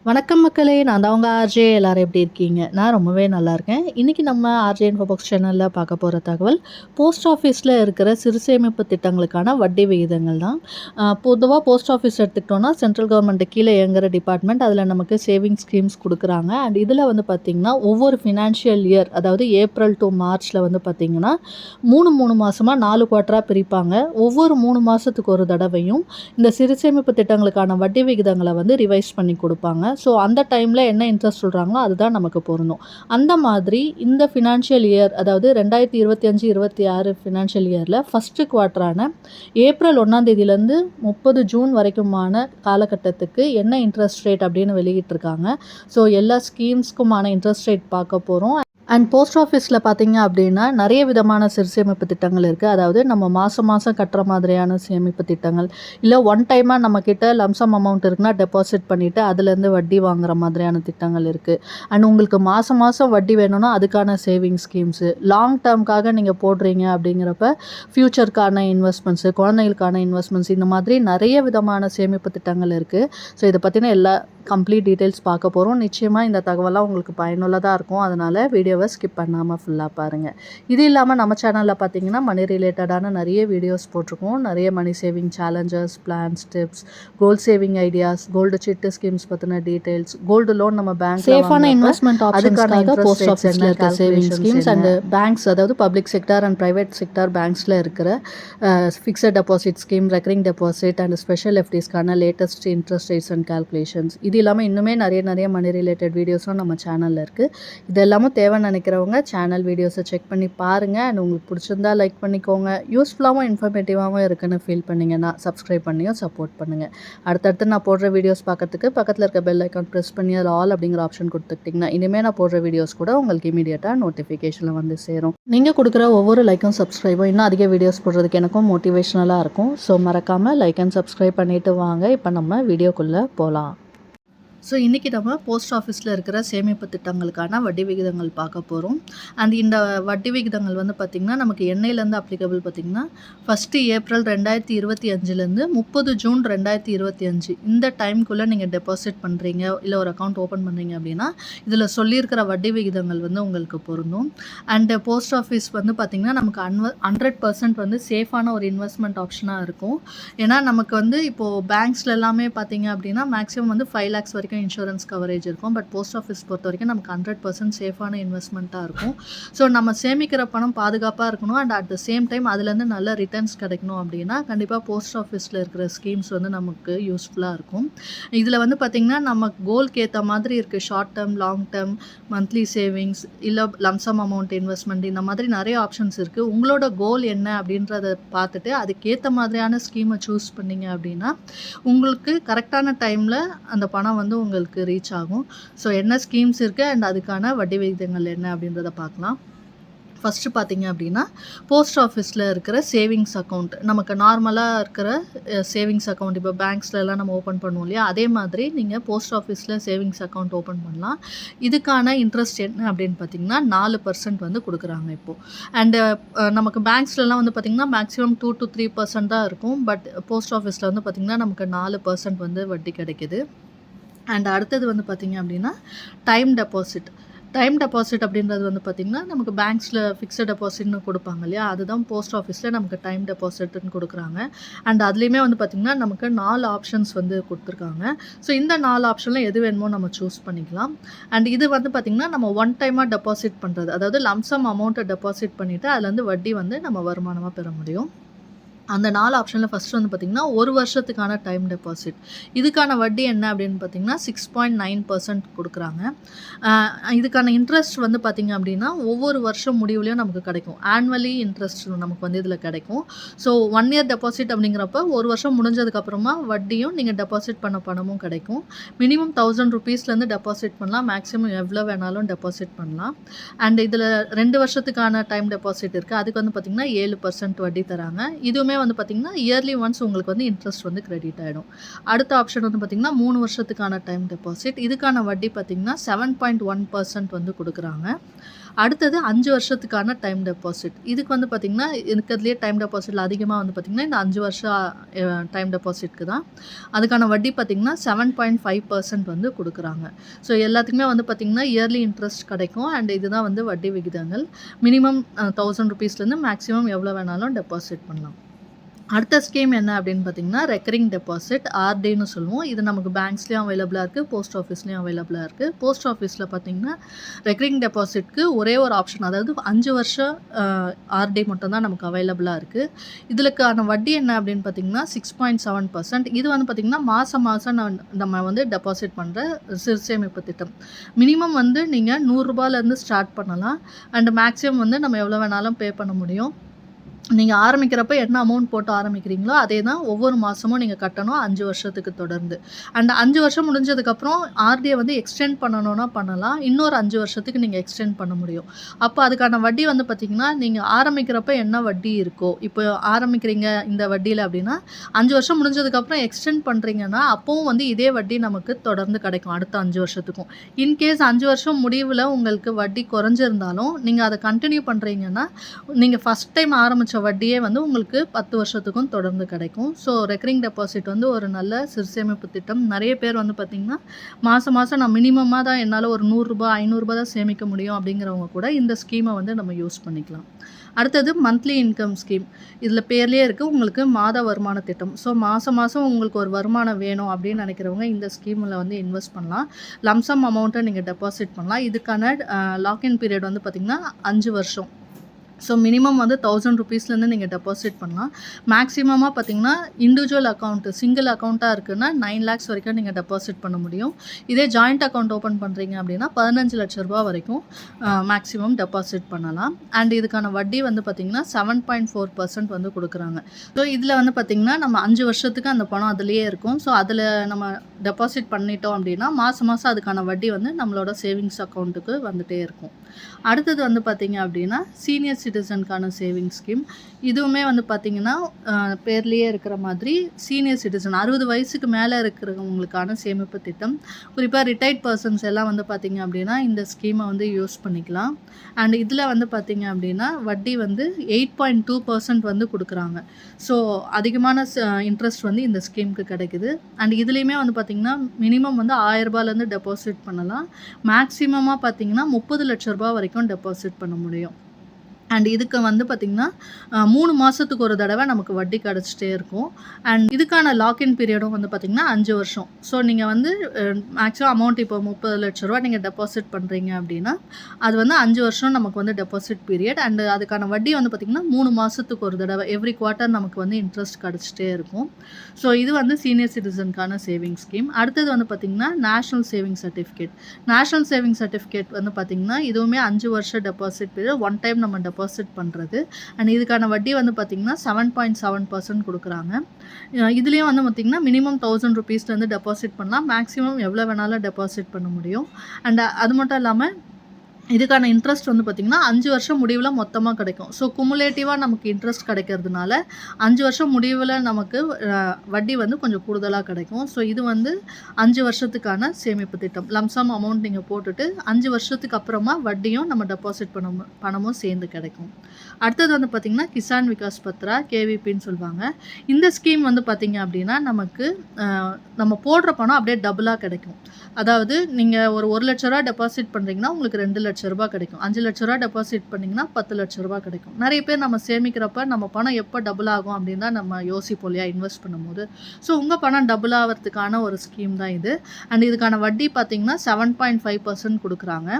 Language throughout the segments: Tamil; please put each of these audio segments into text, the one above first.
வணக்கம் மக்களே! நான் தான் உங்க ஆர்ஜே. எல்லாரும் எப்படி இருக்கீங்க? நான் ரொம்பவே நல்லாயிருக்கேன். இன்றைக்கி நம்ம ஆர்ஜே இன்ஃபோபாக்ஸ் சேனலில் பார்க்க போகிற தகவல், போஸ்ட் ஆஃபீஸில் இருக்கிற சிறு சேமிப்பு திட்டங்களுக்கான வட்டி விகிதங்கள் தான். பொதுவாக போஸ்ட் ஆஃபீஸ் எடுத்துக்கிட்டோன்னா, சென்ட்ரல் கவர்மெண்ட்டு கீழே இயங்குகிற டிபார்ட்மெண்ட். அதில் நமக்கு சேவிங்ஸ் ஸ்கீம்ஸ் கொடுக்குறாங்க. அண்ட் இதில் வந்து பார்த்திங்கன்னா, ஒவ்வொரு ஃபினான்ஷியல் இயர், அதாவது ஏப்ரல் டு மார்ச்சில் வந்து பார்த்திங்கன்னா, 3 மாதமாக 4 குவார்ட்டராக பிரிப்பாங்க. ஒவ்வொரு 3 மாதத்துக்கு ஒரு தடவையும் இந்த சிறு சேமிப்பு திட்டங்களுக்கான வட்டி விகிதங்களை வந்து ரிவைஸ் பண்ணி கொடுப்பாங்க. ஸோ அந்த டைமில் என்ன இன்ட்ரெஸ்ட் சொல்கிறாங்களோ அதுதான் நமக்கு பொருந்தும். அந்த மாதிரி இந்த ஃபினான்ஷியல் இயர், அதாவது 2025-26 ஃபினான்ஷியல் இயரில் ஃபஸ்ட்டு குவார்ட்டரான ஏப்ரல் 1ஆம் தேதியிலேருந்து 30 ஜூன் வரைக்குமான காலகட்டத்துக்கு என்ன இன்ட்ரெஸ்ட் ரேட் அப்படின்னு வெளியிட்டிருக்காங்க. ஸோ எல்லா ஸ்கீம்ஸ்க்குமான இன்ட்ரெஸ்ட் ரேட் பார்க்க போகிறோம். அண்ட் போஸ்ட் ஆஃபீஸில் பார்த்தீங்க அப்படின்னா நிறைய விதமான சிறு சேமிப்பு திட்டங்கள் இருக்குது. அதாவது நம்ம மாதம் கட்டுற மாதிரியான சேமிப்பு திட்டங்கள், இல்லை ஒன் டைமாக நம்மக்கிட்ட லம்சம் அமௌண்ட் இருக்குன்னா டெபாசிட் பண்ணிவிட்டு அதுலேருந்து வட்டி வாங்குற மாதிரியான திட்டங்கள் இருக்குது. அண்ட் உங்களுக்கு மாதம் வட்டி வேணும்னா அதுக்கான சேவிங் ஸ்கீம்ஸு, லாங் டேர்முக்காக நீங்கள் போடுறீங்க அப்படிங்கிறப்ப ஃப்யூச்சருக்கான இன்வெஸ்ட்மெண்ட்ஸு, குழந்தைகளுக்கான இன்வெஸ்ட்மெண்ட்ஸ், இந்த மாதிரி நிறைய விதமான சேமிப்பு திட்டங்கள் இருக்குது. ஸோ இதை பற்றின எல்லா கம்ப்ளீட் டீட்டெயில்ஸ் பார்க்க போகிறோம். நிச்சயமாக இந்த தகவலாம் உங்களுக்கு பயனுள்ளதாக இருக்கும். அதனால் வீடியோவை ஸ்கிப் பண்ணாமல் ஃபுல்லாக பாருங்கள். இது இல்லாமல் நம்ம சேனலில் பார்த்தீங்கன்னா மணி ரிலேட்டடான நிறைய வீடியோஸ் போட்டிருக்கோம். நிறைய money saving challenges, plans, tips, gold saving ideas, gold chit schemes பற்றின டீட்டெயில்ஸ், கோல்டு லோன் நம்ம பேங்க் சேஃபான இன்வெஸ்ட்மெண்ட் ஆப்ஷன்ஸ்க்காக போஸ்ட் ஆஃபீஸில் இருக்கிற சேவிங் ஸ்கீம்ஸ் அண்ட் பேங்க்ஸ், அதாவது public sector and private sector பேங்க்ஸில் இருக்கிற fixed deposit scheme, recurring deposit and special எஃப்டிஸ்க்கான latest interest rates and calculations, இது இல்லாமல் இன்னுமே நிறைய மணி ரிலேட்டட் வீடியோஸும் நம்ம சேனலில் இருக்குது. இது எல்லாமும் தேவைன்னு நினைக்கிறவங்க சேனல் வீடியோஸை செக் பண்ணி பாருங்கள். அண்ட் உங்களுக்கு பிடிச்சிருந்தா லைக் பண்ணிக்கோங்க. யூஸ்ஃபுல்லாகவும் இன்ஃபர்மேட்டிவாகவும் இருக்குன்னு ஃபீல் பண்ணிங்கன்னா சப்ஸ்கிரைப் பண்ணியும் சப்போர்ட் பண்ணுங்கள். அடுத்தடுத்து நான் போடுற வீடியோஸ் பார்க்கறதுக்கு பக்கத்தில் இருக்க பெல் ஐக்கான் ப்ரெஸ் பண்ணி அதில் ஆல் அப்படிங்கிற ஆப்ஷன் கொடுத்துக்கிட்டிங்கன்னா இனிமேல் நான் போடுற வீடியோஸ் கூட உங்களுக்கு இமீடியட்டாக நோட்டிஃபிகேஷனில் வந்து சேரும். நீங்கள் கொடுக்குற ஒவ்வொரு லைக்கும் சப்ஸ்கிரைபும் இன்னும் அதிக வீடியோஸ் போடுறதுக்கு எனக்கும் மோட்டிவேஷனலாக இருக்கும். ஸோ மறக்காமல் லைக் அண்ட் சப்ஸ்கிரைப் பண்ணிவிட்டு வாங்க. இப்போ நம்ம வீடியோக்குள்ளே போகலாம். ஸோ இன்றைக்கி நம்ம போஸ்ட் ஆஃபீஸில் இருக்கிற சேமிப்பு திட்டங்களுக்கான வட்டி விகிதங்கள் பார்க்க போகிறோம். அண்ட் இந்த வட்டி விகிதங்கள் வந்து பார்த்திங்கன்னா நமக்கு என்னையிலேருந்து அப்ளிகபிள் பார்த்திங்கன்னா, ஃபஸ்ட்டு ஏப்ரல் 2025லேருந்து 30 ஜூன் 2025 இந்த டைம்குள்ளே நீங்கள் டெபாசிட் பண்ணுறீங்க, இல்லை ஒரு அக்கௌண்ட் ஓப்பன் பண்ணுறீங்க அப்படின்னா இதில் சொல்லியிருக்கிற வட்டி விகிதங்கள் வந்து உங்களுக்கு பொருந்தும். அண்டு போஸ்ட் ஆஃபீஸ் வந்து பார்த்திங்கன்னா நமக்கு 100% வந்து சேஃபான ஒரு இன்வெஸ்ட்மெண்ட் ஆப்ஷனாக இருக்கும். ஏன்னா நமக்கு வந்து இப்போது பேங்க்ஸில் எல்லாமே பார்த்திங்க அப்படின்னா மேக்ஸிமம் வந்து 5 lakhs வரைக்கும் இன்சூரன்ஸ் கவரேஜ் இருக்கும். பட் போஸ்ட் ஆஃபீஸ் பொறுத்த வரைக்கும் நமக்கு 100% சேஃபான இன்வெஸ்ட்மெண்ட்டாக இருக்கும். ஸோ நம்ம சேமிக்கிற பணம் பாதுகாப்பாக இருக்கணும் and at the same time அதுலேருந்து நல்ல ரிட்டர்ன்ஸ் கிடைக்கணும் அப்படின்னா கண்டிப்பாக போஸ்ட் ஆஃபீஸில் இருக்கிற ஸ்கீம்ஸ் வந்து நமக்கு யூஸ்ஃபுல்லாக இருக்கும். இதில் வந்து பார்த்திங்கன்னா நம்ம கோல்க்கு ஏற்ற மாதிரி இருக்குது. Short term, long term, monthly savings, இல்லை லம்சம் அமௌண்ட் இன்வெஸ்ட்மெண்ட், இந்த மாதிரி நிறைய ஆப்ஷன்ஸ் இருக்குது. உங்களோட கோல் என்ன அப்படின்றத பார்த்துட்டு அதுக்கேற்ற மாதிரியான ஸ்கீமை சூஸ் பண்ணிங்க அப்படின்னா உங்களுக்கு கரெக்டான டைமில் அந்த பணம் வந்து உங்களுக்கு ரீச் ஆகும். ஸோ என்ன ஸ்கீம்ஸ் இருக்குது அண்ட் அதுக்கான வட்டி விகிதங்கள் என்ன அப்படின்றத பார்க்கலாம். ஃபஸ்ட்டு பார்த்திங்க அப்படின்னா போஸ்ட் ஆஃபீஸில் இருக்கிற சேவிங்ஸ் அக்கௌண்ட், நமக்கு நார்மலாக இருக்கிற சேவிங்ஸ் அக்கௌண்ட் இப்போ பேங்க்ஸ்லலாம் நம்ம ஓப்பன் பண்ணுவோம் இல்லையா, அதே மாதிரி நீங்கள் போஸ்ட் ஆஃபீஸில் சேவிங்ஸ் அக்கௌண்ட் ஓப்பன் பண்ணலாம். இதுக்கான இன்ட்ரெஸ்ட் என்ன அப்படின்னு பார்த்திங்கன்னா 4% வந்து கொடுக்குறாங்க இப்போது. அண்டு நமக்கு பேங்க்ஸ்லலாம் வந்து பார்த்திங்கன்னா மேக்ஸிமம் 2 to 3% தான் இருக்கும். பட் போஸ்ட் ஆஃபீஸில் வந்து பார்த்திங்கன்னா நமக்கு 4% வந்து வட்டி கிடைக்கிது. அண்ட் அடுத்தது வந்து பார்த்திங்க அப்படின்னா டைம் டெபாசிட் அப்படின்றது வந்து பார்த்திங்கன்னா நமக்கு பேங்க்ஸில் ஃபிக்ஸட் டெபாசிட்னு கொடுப்பாங்க இல்லையா, அதுதான் போஸ்ட் ஆஃபீஸில் நமக்கு டைம் டெபாசிட்னு கொடுக்குறாங்க. அண்ட் அதுலேயுமே வந்து பார்த்திங்கன்னா நமக்கு 4 ஆப்ஷன்ஸ் வந்து கொடுத்துருக்காங்க. ஸோ இந்த 4 ஆப்ஷனில் எது வேணுமோ நம்ம சூஸ் பண்ணிக்கலாம். அண்ட் இது வந்து பார்த்திங்கன்னா நம்ம ஒன் டைமாக டெபாசிட் பண்ணுறது, அதாவது லம்சம் அமௌண்ட்டை டெபாசிட் பண்ணிவிட்டு அதுலேருந்து வட்டி வந்து நம்ம வருமானமாக பெற முடியும். அந்த 4 ஆப்ஷனில் ஃபஸ்ட்டு வந்து பார்த்திங்கன்னா 1 வருஷத்துக்கான டைம் டெபாசிட், இதுக்கான வட்டி என்ன அப்படின்னு பார்த்திங்கன்னா 6.9% கொடுக்குறாங்க. இதுக்கான இன்ட்ரெஸ்ட் வந்து பார்த்திங்க அப்படின்னா ஒவ்வொரு வருஷம் முடிவுலையும் நமக்கு கிடைக்கும். ஆனுவலி இன்ட்ரெஸ்ட் நமக்கு வந்து இதில் கிடைக்கும். ஸோ 1 year டெபாசிட் அப்படிங்கிறப்ப ஒரு வருஷம் முடிஞ்சதுக்கப்புறமா வட்டியும் நீங்கள் டெபாசிட் பண்ண பணமும் கிடைக்கும். மினிமம் 1000 rupeesலேருந்து டெபாசிட் பண்ணலாம், மேக்ஸிமம் எவ்வளோ வேணாலும் டெபாசிட் பண்ணலாம். அண்ட் இதில் 2 வருஷத்துக்கான டைம் டெபாசிட் இருக்குது, அதுக்கு வந்து பார்த்திங்கன்னா 7% வட்டி தராங்க. இதுவுமே வந்து பார்த்திங்கன்னா இயர்லி ஒன்ஸ் உங்களுக்கு வந்து இன்ட்ரெஸ்ட் வந்து கிரெடிட் ஆகிடும். அடுத்த ஆப்ஷன் வந்து பார்த்திங்கன்னா 3 வருஷத்துக்கான டைம் டெபாசிட். இதுக்கான வட்டி பார்த்திங்கன்னா 7.1% வந்து கொடுக்குறாங்க. அடுத்தது 5 வருஷத்துக்கான டைம் டெபாசிட். இதுக்கு வந்து பார்த்திங்கன்னா இருக்கிறதுலேயே டைம் டெபாசிட்டில் அதிகமாக வந்து பார்த்திங்கன்னா இந்த 5 வருஷம் டைம் டெபாசிட்க்கு தான். அதுக்கான வட்டி பார்த்திங்கன்னா 7.5% வந்து கொடுக்குறாங்க. ஸோ எல்லாத்துக்குமே வந்து பார்த்திங்கன்னா இயர்லி இன்ட்ரெஸ்ட் கிடைக்கும். அண்ட் இதுதான் வந்து வட்டி விகிதங்கள். மினிமம் 1000 ருபீஸ்லேருந்து மேக்ஸிமம் எவ்வளோ வேணாலும் டெபாசிட் பண்ணலாம். அடுத்த ஸ்கீம் என்ன அப்படின்னு பார்த்தீங்கன்னா ரெக்கரிங் டெபாசிட், ஆர்டின்னு சொல்லுவோம். இது நமக்கு பேங்க்ஸ்லேயும் அவைலபிளாக இருக்குது, போஸ்ட் ஆஃபீஸ்லேயும் அவைலபிளாக இருக்குது. போஸ்ட் ஆஃபீஸில் பார்த்தீங்கன்னா ரெக்கரிங் டெபாசிட்க்கு ஒரே ஒரு ஆப்ஷன், அதாவது 5 வருஷம் ஆர்டி மட்டும் தான் நமக்கு அவைலபிளாக இருக்குது. இதுக்கான வட்டி என்ன அப்படின்னு பார்த்தீங்கன்னா 6.7%. இது வந்து பார்த்திங்கன்னா மாதம் நம்ம வந்து டெபாசிட் பண்ணுற சிறுசேமிப்பு திட்டம். மினிமம் வந்து நீங்கள் 100 ரூபாயிலேருந்து ஸ்டார்ட் பண்ணலாம். அண்ட் மேக்ஸிமம் வந்து நம்ம எவ்வளோ வேணாலும் பே பண்ண முடியும். நீங்கள் ஆரம்பிக்கிறப்ப என்ன அமௌண்ட் போட்டு ஆரம்பிக்கிறீங்களோ அதே தான் ஒவ்வொரு மாதமும் நீங்கள் கட்டணும் 5 வருஷத்துக்கு தொடர்ந்து. அண்ட் 5 வருஷம் முடிஞ்சதுக்கப்புறம் ஆர்டியை வந்து எக்ஸ்டெண்ட் பண்ணணும்னா பண்ணலாம். இன்னொரு 5 வருஷத்துக்கு நீங்கள் எக்ஸ்டெண்ட் பண்ண முடியும். அப்போ அதுக்கான வட்டி வந்து பார்த்திங்கன்னா நீங்கள் ஆரம்பிக்கிறப்ப என்ன வட்டி இருக்கோ, இப்போ ஆரம்பிக்கிறீங்க இந்த வட்டியில் அப்படின்னா 5 வருஷம் முடிஞ்சதுக்கப்புறம் எக்ஸ்டெண்ட் பண்ணுறீங்கன்னா அப்போவும் வந்து இதே வட்டி நமக்கு தொடர்ந்து கிடைக்கும் அடுத்த 5 வருஷத்துக்கும். இன்கேஸ் 5 வருஷம் முடிவில் உங்களுக்கு வட்டி குறைஞ்சிருந்தாலும் நீங்கள் அதை கண்டினியூ பண்ணுறீங்கன்னா நீங்கள் ஃபஸ்ட் டைம் ஆரம்பித்த வட்டியே வந்து உங்களுக்கு 10 வருஷத்துக்கும் தொடர்ந்து கிடைக்கும். ஸோ ரெக்கரிங் டெபாசிட் வந்து ஒரு நல்ல சிறுசேமிப்பு திட்டம். நிறைய பேர் வந்து பார்த்திங்கன்னா மாதம் நான் மினிமமாக தான் என்னால் ஒரு 100 ரூபாய் 500 ரூபாய் தான் சேமிக்க முடியும் அப்படிங்கிறவங்க கூட இந்த ஸ்கீமை வந்து நம்ம யூஸ் பண்ணிக்கலாம். அடுத்தது மந்த்லி இன்கம் ஸ்கீம். இதில் பேர்லேயே இருக்குது உங்களுக்கு மாத வருமான திட்டம். ஸோ மாதம் உங்களுக்கு ஒரு வருமானம் வேணும் அப்படின்னு நினைக்கிறவங்க இந்த ஸ்கீமில் வந்து இன்வெஸ்ட் பண்ணலாம். லம்சம் அமௌண்ட்டை நீங்கள் டெபாசிட் பண்ணலாம். இதுக்கான லாக்இன் பீரியட் வந்து பார்த்திங்கன்னா 5 வருஷம். ஸோ மினிமம் வந்து 1000 ருபீஸ்லேருந்து நீங்கள் டெபாசிட் பண்ணலாம். மேக்ஸிமமாக பார்த்தீங்கன்னா இண்டிவிஜுவல் அக்கௌண்ட்டு சிங்கிள் அக்கௌண்ட்டாக இருக்குன்னா 9 lakhs வரைக்கும் நீங்கள் டெபாசிட் பண்ண முடியும். இதே ஜாயிண்ட் அக்கௌண்ட் ஓப்பன் பண்ணுறீங்க அப்படின்னா 15 லட்ச ரூபா வரைக்கும் மேக்ஸிமம் டெபாசிட் பண்ணலாம். அண்ட் இதுக்கான வட்டி வந்து பார்த்திங்கன்னா 7.4% வந்து கொடுக்குறாங்க. ஸோ இதில் வந்து பார்த்திங்கன்னா நம்ம 5 வருஷத்துக்கு அந்த பணம் அதுலேயே இருக்கும். ஸோ அதில் நம்ம டெபாசிட் பண்ணிட்டோம் அப்படின்னா மாதம் அதுக்கான வட்டி வந்து நம்மளோட சேவிங்ஸ் அக்கௌண்ட்டுக்கு வந்துகிட்டே இருக்கும். அடுத்தது வந்து பார்த்திங்க அப்படின்னா சீனியர் சிட்டிசனுக்கான சேவிங் ஸ்கீம். இதுவுமே வந்து பார்த்திங்கன்னா பேர்லேயே இருக்கிற மாதிரி சீனியர் சிட்டிசன் 60 வயசுக்கு மேலே இருக்கிறவங்களுக்கான சேமிப்பு திட்டம். குறிப்பாக ரிட்டையர்ட் பர்சன்ஸ் எல்லாம் வந்து பார்த்திங்க அப்படின்னா இந்த ஸ்கீமை வந்து யூஸ் பண்ணிக்கலாம். அண்ட் இதில் வந்து பார்த்திங்க அப்படின்னா வட்டி வந்து 8.2% வந்து கொடுக்குறாங்க. ஸோ அதிகமான இன்ட்ரெஸ்ட் வந்து இந்த ஸ்கீமுக்கு கிடைக்குது. அண்ட் இதுலேயுமே வந்து பார்த்திங்கன்னா மினிமம் வந்து 1000 ரூபாயிலேருந்து டெபாசிட் பண்ணலாம். மேக்ஸிமமாக பார்த்திங்கன்னா 30 லட்ச ரூபா வரைக்கும் டெபாசிட் பண்ண முடியும். அண்ட் இதுக்கு வந்து பார்த்திங்கன்னா 3 மாதத்துக்கு ஒரு தடவை நமக்கு வட்டி கிடச்சிட்டே இருக்கும். அண்ட் இதுக்கான லாக்இன் பீரியடும் வந்து பார்த்திங்கன்னா 5 வருஷம். ஸோ நீங்கள் வந்து மேக்ஸிமம் அமௌண்ட் இப்போ 30 லட்ச ரூபா நீங்கள் டெபாசிட் பண்ணுறீங்க அப்படின்னா அது வந்து 5 வருஷம் நமக்கு வந்து டெபாசிட் பீரியட். அண்ட் அதுக்கான வட்டி வந்து பார்த்திங்கன்னா 3 மாதத்துக்கு ஒரு தடவை எவ்ரி குவார்ட்டர் நமக்கு வந்து இன்ட்ரெஸ்ட் கிடச்சிட்டே இருக்கும். ஸோ இது வந்து சீனியர் சிட்டிசனுக்கான சேவிங் ஸ்கீம். அடுத்தது வந்து பார்த்திங்கன்னா national saving certificate. National saving certificate வந்து பார்த்திங்கன்னா இதுவுமே 5 வருஷம் டெபாசிட் பீரியட், ஒன் டைம் நம்ம டெபாசிட் பண்ணுறது. அண்ட் இதுக்கான வட்டி வந்து பார்த்திங்கன்னா 7.7% கொடுக்குறாங்க. இதுலேயும் வந்து பார்த்திங்கன்னா மினிமம் 1000 ருபீஸ்லேருந்து டெபாசிட் பண்ணலாம். மேக்ஸிமம் எவ்வளோ வேணாலும் டெபாசிட் பண்ண முடியும். அண்ட் அது மட்டும் இல்லாமல் இதுக்கான இன்ட்ரெஸ்ட் வந்து பார்த்திங்கன்னா 5 வருஷம் முடிவில் மொத்தமாக கிடைக்கும். ஸோ குமுலேட்டிவாக நமக்கு இன்ட்ரெஸ்ட் கிடைக்கிறதுனால 5 வருஷம் முடிவில் நமக்கு வட்டி வந்து கொஞ்சம் கூடுதலாக கிடைக்கும். ஸோ இது வந்து 5 வருஷத்துக்கான சேமிப்பு திட்டம். லம்சம் அமௌண்ட் நீங்கள் போட்டுட்டு 5 வருஷத்துக்கு அப்புறமா வட்டியும் நம்ம டெபாசிட் பணமும் சேர்ந்து கிடைக்கும். அடுத்தது வந்து பார்த்திங்கன்னா கிசான் விகாஸ் பத்ரா, கேவிபின்னு சொல்லுவாங்க. இந்த ஸ்கீம் வந்து பார்த்திங்க அப்படின்னா நமக்கு நம்ம போடுற பணம் அப்படியே டபுளாக கிடைக்கும். அதாவது நீங்கள் ஒரு 1 லட்ச ரூபா டெபாசிட் பண்ணுறீங்கன்னா உங்களுக்கு 2 லட்ச ரூபா கிடைக்கும். 5 லட்ச ரூபா டெபாசிட் பண்ணிங்கன்னா 10 லட்ச ரூபா கிடைக்கும். நிறைய பேர் நம்ம சேமிக்கிறப்ப நம்ம பணம் எப்போ டபுள் ஆகும் அப்படின்னு தான் நம்ம யோசிப்போம் இல்லையா இன்வெஸ்ட் பண்ணும்போது. ஸோ உங்கள் பணம் டபுள் ஆகிறதுக்கான ஒரு ஸ்கீம் தான் இது. அண்ட் இதுக்கான வட்டி பார்த்திங்கன்னா 7.5% கொடுக்குறாங்க.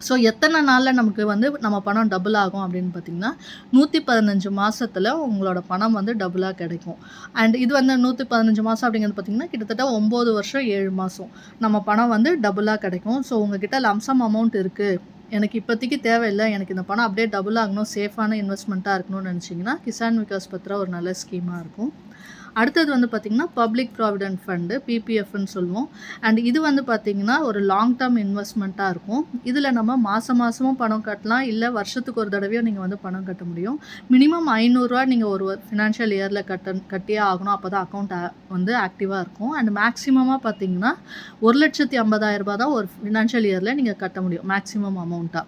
ஸோ எத்தனை நாளில் நமக்கு வந்து நம்ம பணம் டபுள் ஆகும் அப்படின்னு பார்த்திங்கன்னா 115 மாதத்தில் உங்களோட பணம் வந்து டபுளாக கிடைக்கும். அண்ட் இது வந்து 115 மாதம் அப்படிங்கிறது பார்த்திங்கன்னா கிட்டத்தட்ட 9 வருஷம் 7 மாதம் நம்ம பணம் வந்து டபுளாக கிடைக்கும். ஸோ உங்ககிட்ட லம்சம் அமௌண்ட் இருக்குது, எனக்கு இப்போதைக்கு தேவையில்லை, எனக்கு இந்த பணம் அப்படியே டபுள் ஆகணும், சேஃபான இன்வெஸ்ட்மெண்ட்டாக இருக்கணும்னு நினச்சிங்கன்னா கிசான் விகாஸ் பத்ரா ஒரு நல்ல ஸ்கீமாக இருக்கும். அடுத்தது வந்து பார்த்திங்கன்னா பப்ளிக் ப்ராவிடென்ட் ஃபண்டு பிபிஎஃப்னு சொல்லுவோம். அண்ட் இது வந்து பார்த்திங்கன்னா ஒரு லாங் டேர்ம் இன்வெஸ்ட்மெண்ட்டாக இருக்கும். இதில் நம்ம மாதமும் பணம் கட்டலாம், இல்லை வருஷத்துக்கு ஒரு தடவையோ நீங்கள் வந்து பணம் கட்ட முடியும். மினிமம் ரூ. 500 நீங்கள் ஒரு ஃபினான்ஷியல் இயரில் கட்டியே ஆகணும். அப்போ தான் அக்கௌண்ட் வந்து ஆக்டிவாக இருக்கும். அண்ட் மேக்ஸிமமாக பார்த்திங்கன்னா ரூ. 1,50,000 தான் ஒரு ஃபினான்ஷியல் இயரில் நீங்கள் கட்ட முடியும் மேக்ஸிமம் அமௌண்ட்டாக.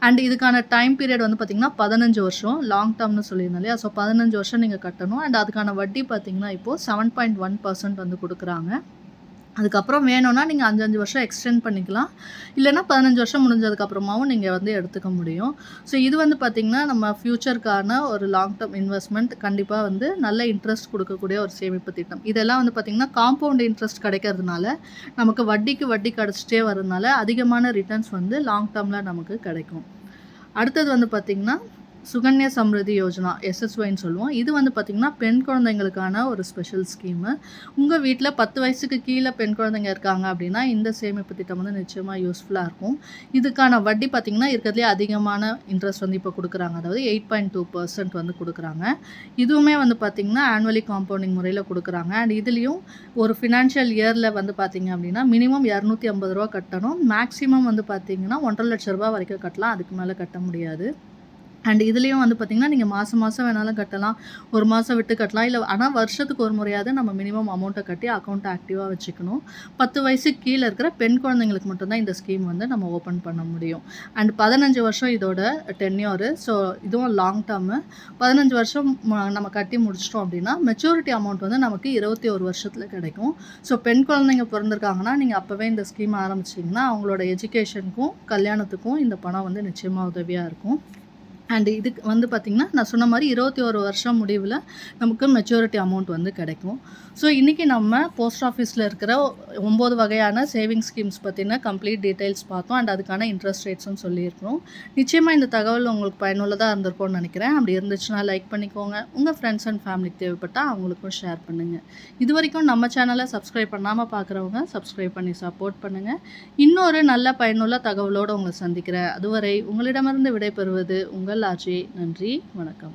அண்ட் இதுக்கான டைம் பீரியட் வந்து பார்த்திங்கன்னா 15 வருஷம் லாங் டேர்ம்னு சொல்லியிருந்தோம் இல்லையா. ஸோ 15 வருஷம் நீங்கள் கட்டணும். அண்ட் அதுக்கான வட்டி பார்த்திங்கன்னா இப்போது 7.1% வந்து கொடுக்குறாங்க. அதுக்கப்புறம் வேணும்னா நீங்கள் 5 வருஷம் எக்ஸ்டெண்ட் பண்ணிக்கலாம், இல்லைனா 15 வருஷம் முடிஞ்சதுக்கப்புறமாவும் நீங்கள் வந்து எடுத்துக்க முடியும். ஸோ இது வந்து பார்த்திங்கன்னா நம்ம ஃப்யூச்சருக்கான ஒரு லாங் டேர்ம் இன்வெஸ்ட்மெண்ட், கண்டிப்பாக வந்து நல்ல இன்ட்ரெஸ்ட் கொடுக்கக்கூடிய ஒரு சேமிப்பு திட்டம். இதெல்லாம் வந்து பார்த்திங்கன்னா காம்பவுண்ட் இன்ட்ரெஸ்ட் கிடைக்கிறதுனால, நமக்கு வட்டிக்கு வட்டி கிடச்சிட்டே வரதுனால அதிகமான ரிட்டர்ன்ஸ் வந்து லாங் டேர்மில் நமக்கு கிடைக்கும். அடுத்தது வந்து பார்த்திங்கன்னா சுகன்யா சம்ருதி யோஜனா எஸ்எஸ்ஒய்ன்னு சொல்லுவோம். இது வந்து பார்த்திங்கன்னா பெண் குழந்தைங்களுக்கான ஒரு ஸ்பெஷல் ஸ்கீமு. உங்கள் வீட்டில் 10 வயசுக்கு கீழே பெண் குழந்தைங்க இருக்காங்க அப்படின்னா இந்த சேமிப்பு திட்டம் வந்து நிச்சயமாக யூஸ்ஃபுல்லாக இருக்கும். இதுக்கான வட்டி பார்த்திங்கன்னா இருக்கிறதுலே அதிகமான இன்ட்ரெஸ்ட் வந்து இப்போ கொடுக்குறாங்க, அதாவது 8.2% வந்து கொடுக்குறாங்க. இதுவுமே வந்து பார்த்திங்கன்னா ஆனுவலி காம்பவுண்டிங் முறையில் கொடுக்குறாங்க. அண்ட் இதுலேயும் ஒரு ஃபினான்ஷியல் இயரில் வந்து பார்த்திங்க அப்படின்னா மினிமம் ரூ. 250 கட்டணும். மேக்ஸிமம் வந்து பார்த்திங்கன்னா ரூ. 1,50,000 வரைக்கும் கட்டலாம், அதுக்கு மேலே கட்ட முடியாது. அண்ட் இதுலேயும் வந்து பார்த்திங்கன்னா நீங்கள் மாதம் வேணாலும் கட்டலாம், ஒரு மாதம் விட்டு கட்டலாம், இல்லை ஆனால் வருஷத்துக்கு ஒரு முறையாவது நம்ம மினிமம் அமௌண்ட்டை கட்டி அக்கௌண்ட்டை ஆக்டிவாக வச்சுக்கணும். 10 வயசுக்கு கீழே இருக்கிற பெண் குழந்தைங்களுக்கு மட்டும்தான் இந்த ஸ்கீம் வந்து நம்ம ஓப்பன் பண்ண முடியும். அண்ட் 15 வருஷம் இதோட டென்யூரு. ஸோ இதுவும் லாங் டேர்மு. 15 வருஷம் நம்ம கட்டி முடிச்சிட்டோம் அப்படின்னா மெச்சூரிட்டி அமௌண்ட் வந்து நமக்கு 21 வருஷத்தில் கிடைக்கும். ஸோ பெண் குழந்தைங்க பிறந்திருக்காங்கன்னா நீங்கள் அப்போவே இந்த ஸ்கீம் ஆரம்பிச்சிங்கன்னா அவங்களோட எஜுகேஷனுக்கும் கல்யாணத்துக்கும் இந்த பணம் வந்து நிச்சயமாக உதவியாக இருக்கும். அண்ட் இதுக்கு வந்து பார்த்திங்கன்னா நான் சொன்ன மாதிரி 21 வருஷம் முடிவில் நமக்கு மெச்சூரிட்டி அமௌண்ட் வந்து கிடைக்கும். ஸோ இன்றைக்கி நம்ம போஸ்ட் ஆஃபீஸில் இருக்கிற 9 வகையான சேவிங்ஸ் ஸ்கீம்ஸ் பற்றின கம்ப்ளீட் டீட்டெயில்ஸ் பார்த்தோம். அண்ட் அதுக்கான இன்ட்ரெஸ்ட் ரேட்ஸும் சொல்லியிருக்கிறோம். நிச்சயமாக இந்த தகவல் உங்களுக்கு பயனுள்ளதாக இருந்திருக்கும்னு நினைக்கிறேன். அப்படி இருந்துச்சுன்னா லைக் பண்ணிக்கோங்க. உங்கள் ஃப்ரெண்ட்ஸ் அண்ட் ஃபேமிலிக்கு தேவைப்பட்டால் அவங்களுக்கும் ஷேர் பண்ணுங்கள். இது வரைக்கும் நம்ம சேனலை சப்ஸ்கிரைப் பண்ணாமல் பார்க்குறவங்க சப்ஸ்கிரைப் பண்ணி சப்போர்ட் பண்ணுங்கள். இன்னொரு நல்ல பயனுள்ள தகவலோடு உங்களை சந்திக்கிறேன். அதுவரை உங்களிடமிருந்து விடைபெறுவது உங்கள் ஆர்ஜே. நன்றி, வணக்கம்.